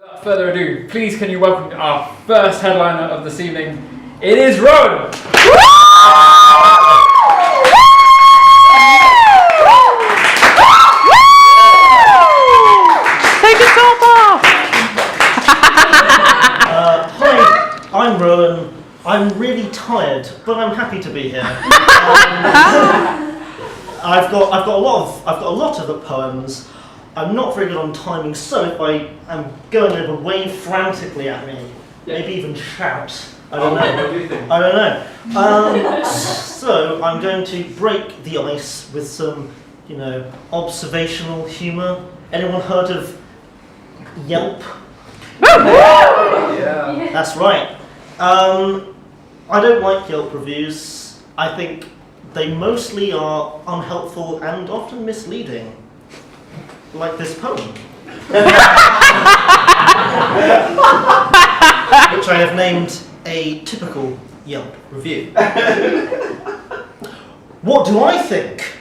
Without further ado, please can you welcome our first headliner of this evening. It is Rohan! Take your top off! Hi, I'm Rohan. I'm really tired, but I'm happy to be here. I've got a lot of the poems. I'm not very good on timing, so if I am going over, wave frantically at me, maybe even shout. I don't know. What do you think? I don't know. So I'm going to break the ice with some, observational humour. Anyone heard of Yelp? Yeah. That's right. I don't like Yelp reviews. I think they mostly are unhelpful and often misleading. Like this poem. Which I have named a typical Yelp review. What do I think?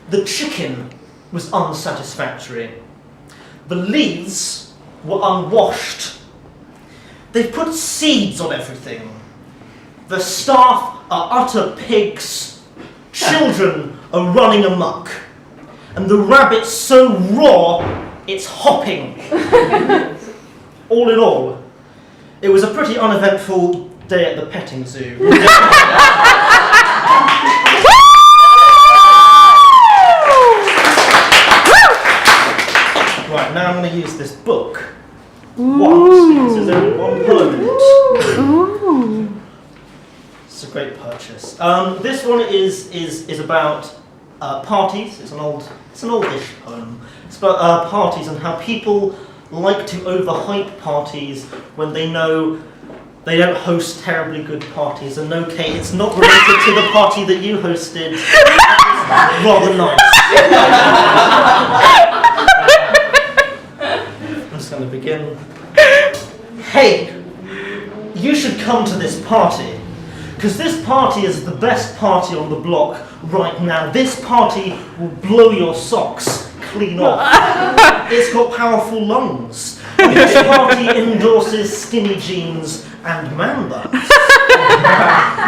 The chicken was unsatisfactory. The leaves were unwashed. They've put seeds on everything. The staff are utter pigs. Children are running amok. And the rabbit's so raw, it's hopping. All in all, it was a pretty uneventful day at the petting zoo. Right, now I'm going to use this book. Once, because there's only one poem in it. It's a great purchase. This one is about parties. It's an oldish poem. It's about parties and how people like to overhype parties when they know they don't host terribly good parties. And okay, it's not related to the party that you hosted. It's rather nice. I'm just going to begin. Hey, you should come to this party. Because this party is the best party on the block right now. This party will blow your socks clean off. It's got powerful lungs. This party endorses skinny jeans and man buns.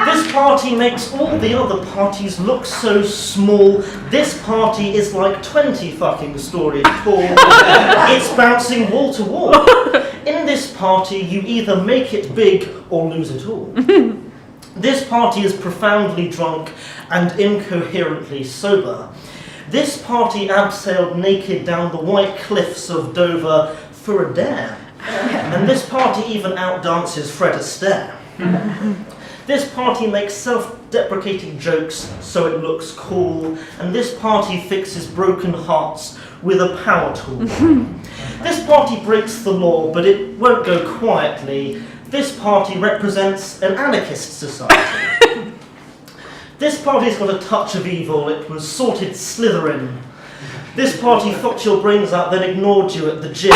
This party makes all the other parties look so small. This party is like 20 fucking stories tall. It's bouncing wall to wall. In this party, you either make it big or lose it all. This party is profoundly drunk and incoherently sober. This party abseiled naked down the white cliffs of Dover for a dare. And this party even outdances Fred Astaire. This party makes self-deprecating jokes so it looks cool. And this party fixes broken hearts with a power tool. This party breaks the law, but it won't go quietly. This party represents an anarchist society. This party's got a touch of evil. It was sorted Slytherin. This party fucked your brains out, then ignored you at the gym.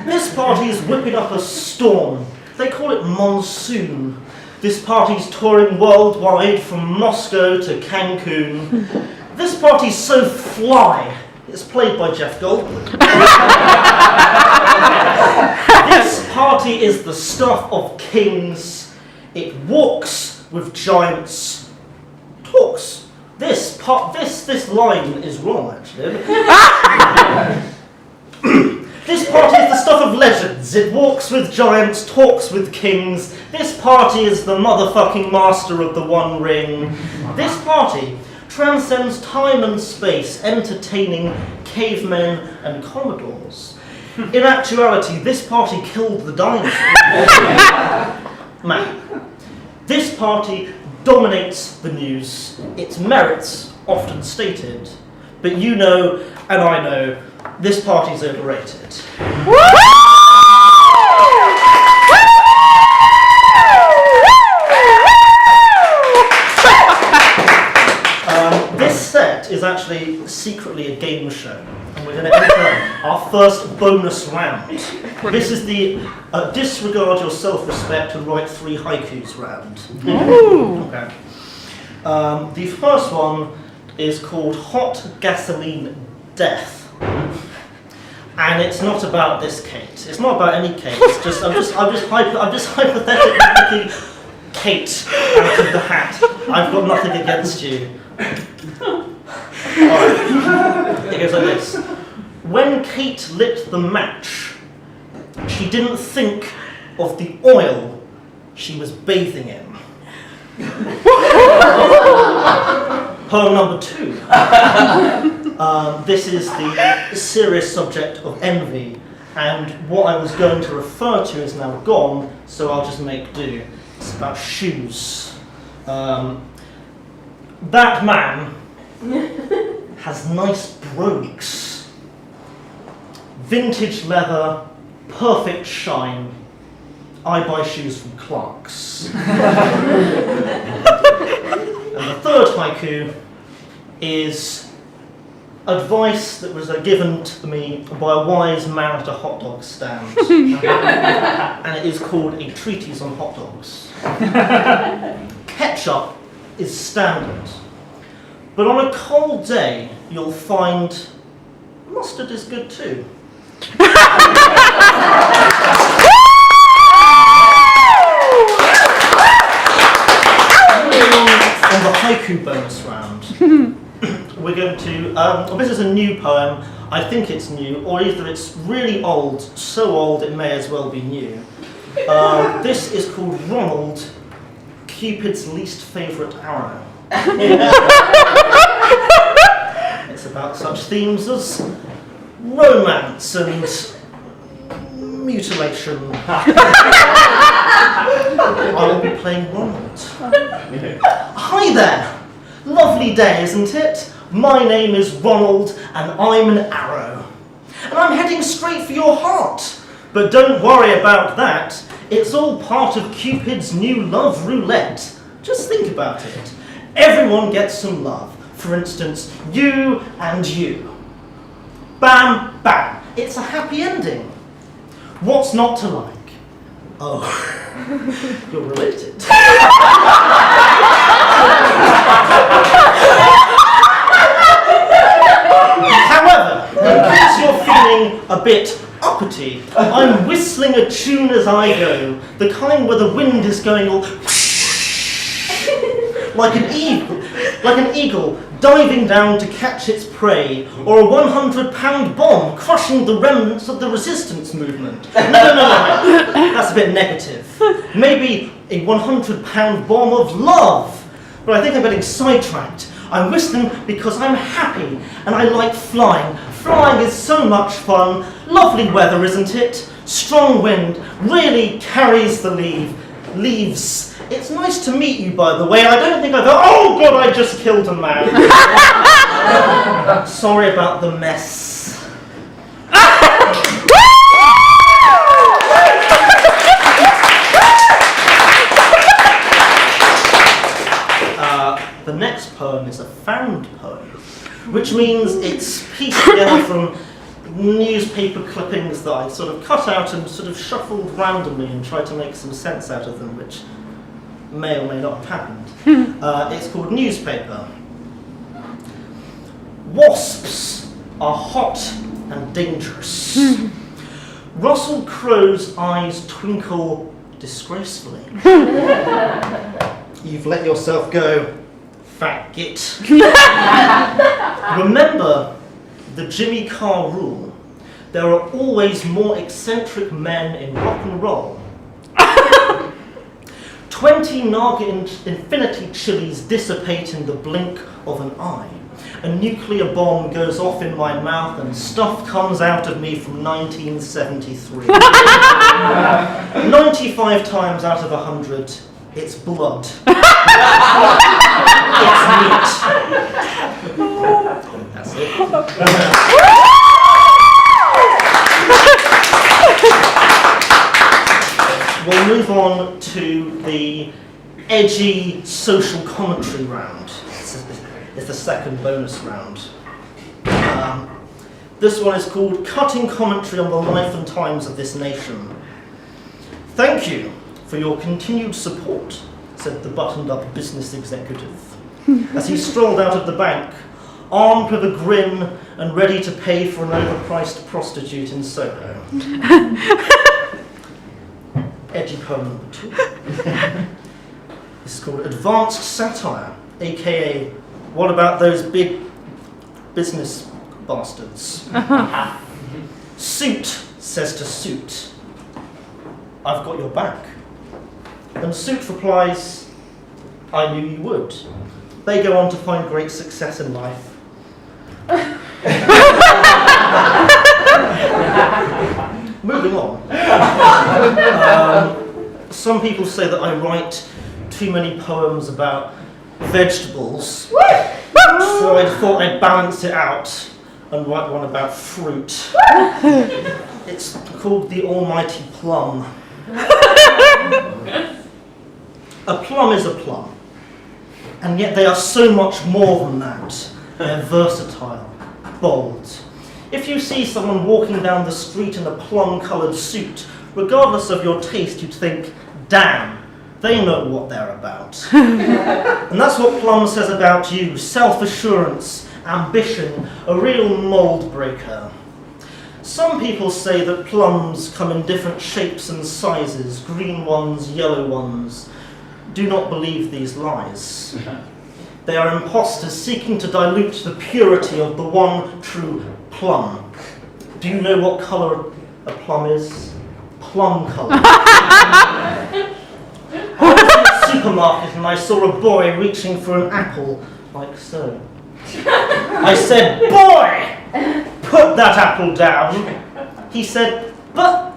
This party's whipping up a storm. They call it monsoon. This party's touring worldwide from Moscow to Cancun. This party's so fly. It's played by Jeff Goldblum. This party is the stuff of kings. It walks with giants. Talks. This line is wrong, actually. This party is the stuff of legends. It walks with giants, talks with kings. This party is the motherfucking master of the One Ring. This party transcends time and space, entertaining cavemen and commodores. In actuality, this party killed the dinosaurs. Man, this party dominates the news. Its merits often stated, but you know, and I know, this party's overrated. This set is actually secretly a game show, and we're going to enter our first bonus round. This is the disregard your self-respect and write 3 haikus round. Okay. The first one is called Hot Gasoline Death. And it's not about this Kate. It's not about any Kate. It's just I'm just hypothetically picking Kate out of the hat. I've got nothing against you. Alright. It goes like this. When Kate lit the match, she didn't think of the oil she was bathing in. Poem number 2. This is the serious subject of envy, and what I was going to refer to is now gone, so I'll just make do. It's about shoes. That man has nice brogues, vintage leather, perfect shine. I buy shoes from Clark's. And the third haiku is advice that was given to me by a wise man at a hot dog stand. And it is called A Treatise on Hot Dogs. Ketchup is standard, but on a cold day you'll find mustard is good too. On the haiku bonus round, we're going to, this is a new poem. I think it's new, or either it's really old, so old it may as well be new. This is called Ronald, Cupid's least favourite arrow. It's about such themes as romance and mutilation. I will be playing Ronald. Hi there! Lovely day, isn't it? My name is Ronald, and I'm an arrow. And I'm heading straight for your heart. But don't worry about that. It's all part of Cupid's new love roulette. Just think about it. Everyone gets some love. For instance, you and you. Bam, bam. It's a happy ending. What's not to like? Oh, you're related. However, in case you're feeling a bit uppity, I'm whistling a tune as I go, the kind where the wind is going all like an eagle diving down to catch its prey, or a 100-pound bomb crushing the remnants of the resistance movement. No, that's a bit negative. Maybe a 100-pound bomb of love. But I think I'm getting sidetracked. I'm whistling because I'm happy and I like flying. Flying is so much fun. Lovely weather, isn't it? Strong wind really carries the leaves. It's nice to meet you, by the way. I don't think oh God, I just killed a man. Sorry about the mess. The next poem is a found poem, which means it's pieced together from newspaper clippings that I sort of cut out and sort of shuffled randomly and tried to make some sense out of them, which may or may not have happened. It's called Newspaper. Wasps are hot and dangerous. Russell Crowe's eyes twinkle disgracefully. You've let yourself go, fat git. Remember the Jimmy Carr rule. There are always more eccentric men in rock and roll. 20 Naga Infinity chilies dissipate in the blink of an eye. A nuclear bomb goes off in my mouth and stuff comes out of me from 1973. 95 times out of 100, it's blood. It's meat. That's it. We'll move on to the edgy social commentary round. It's the second bonus round. This one is called Cutting Commentary on the Life and Times of This Nation. Thank you for your continued support, said the buttoned-up business executive. as he strolled out of the bank, armed with a grin and ready to pay for an overpriced prostitute in Soho. Edgy poem number 2. This is called Advanced Satire, aka What About Those Big Business Bastards? Suit says to suit, I've got your back. And suit replies, I knew you would. They go on to find great success in life. Moving on. Some people say that I write too many poems about vegetables, so I thought I'd balance it out and write one about fruit. It's called The Almighty Plum. A plum is a plum, and yet they are so much more than that. They're versatile, bold. If you see someone walking down the street in a plum-coloured suit, regardless of your taste, you'd think, damn, they know what they're about. And that's what plum says about you: self-assurance, ambition, a real mould breaker. Some people say that plums come in different shapes and sizes, green ones, yellow ones. Do not believe these lies. They are imposters seeking to dilute the purity of the one true plum. Do you know what colour a plum is? Plum colour. I was in a supermarket and I saw a boy reaching for an apple, like so. I said, boy, put that apple down. He said, but...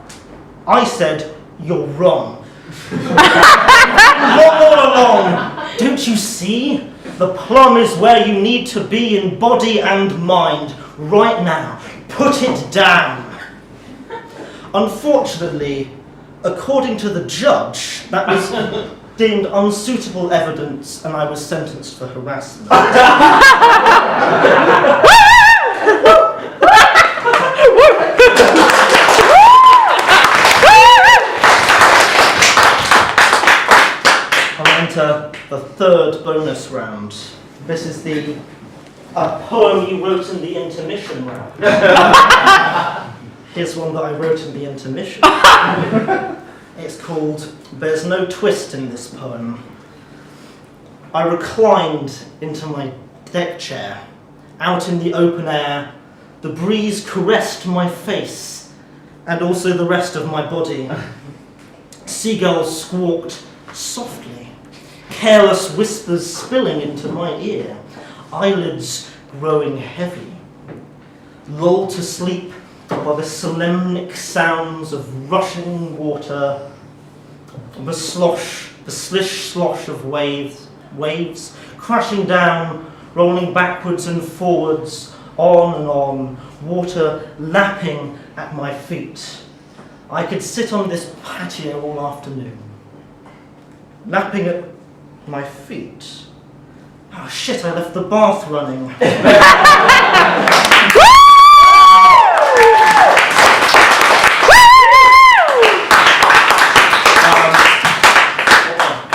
I said, you're wrong. Not all along. Don't you see? The plum is where you need to be in body and mind. Right now. Put it down. Unfortunately, according to the judge, that was deemed unsuitable evidence and I was sentenced for harassment. I'll enter the third bonus round. This is the poem you wrote in the intermission round. Here's one that I wrote in the intermission. It's called There's No Twist in This Poem. I reclined into my deck chair, out in the open air. The breeze caressed my face and also the rest of my body. Seagulls squawked softly, careless whispers spilling into my ear, eyelids growing heavy. Lulled to sleep by the solemnic sounds of rushing water, the slish slosh of waves crashing down, rolling backwards and forwards, on and on, water lapping at my feet. I could sit on this patio all afternoon, lapping at my feet. Oh shit, I left the bath running.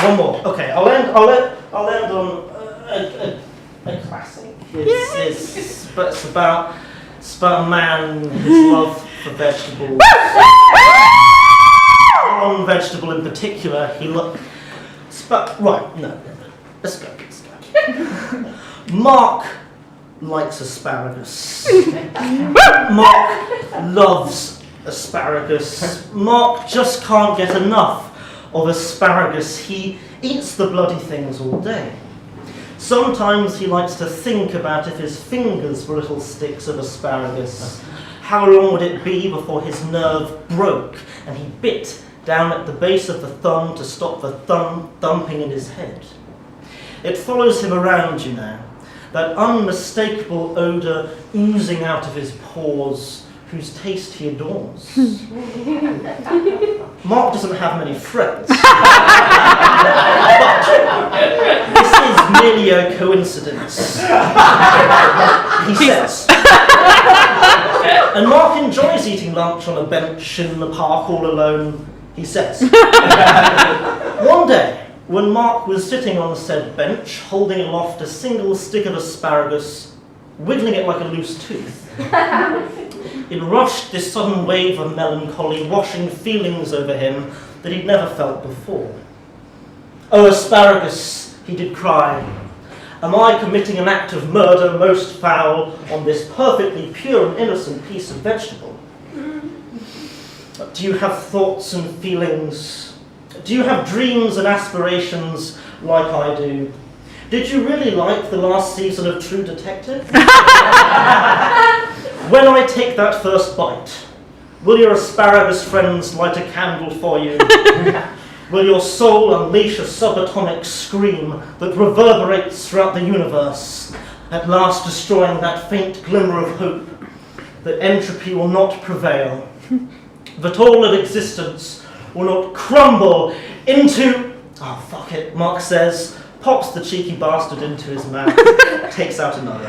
One more. Okay, I'll end on a classic. It's about a man and his love for vegetables. One vegetable in particular, let's go. Mark likes asparagus. Mark loves asparagus. Mark just can't get enough of asparagus. He eats the bloody things all day. Sometimes he likes to think about if his fingers were little sticks of asparagus. How long would it be before his nerve broke and he bit down at the base of the thumb to stop the thumb thumping in his head? It follows him around, you know, that unmistakable odour oozing out of his pores, whose taste he adores. Mark doesn't have many friends. But this is merely a coincidence, he says. And Mark enjoys eating lunch on a bench in the park all alone, he says. One day, when Mark was sitting on said bench, holding aloft a single stick of asparagus, wiggling it like a loose tooth. It rushed this sudden wave of melancholy, washing feelings over him that he'd never felt before. "Oh, asparagus," he did cry, "am I committing an act of murder most foul on this perfectly pure and innocent piece of vegetable? Do you have thoughts and feelings? Do you have dreams and aspirations like I do? Did you really like the last season of True Detective? When I take that first bite, will your asparagus friends light a candle for you? Will your soul unleash a subatomic scream that reverberates throughout the universe, at last destroying that faint glimmer of hope that entropy will not prevail, that all of existence will not crumble into..." "Oh, fuck it," Mark says, pops the cheeky bastard into his mouth, takes out another.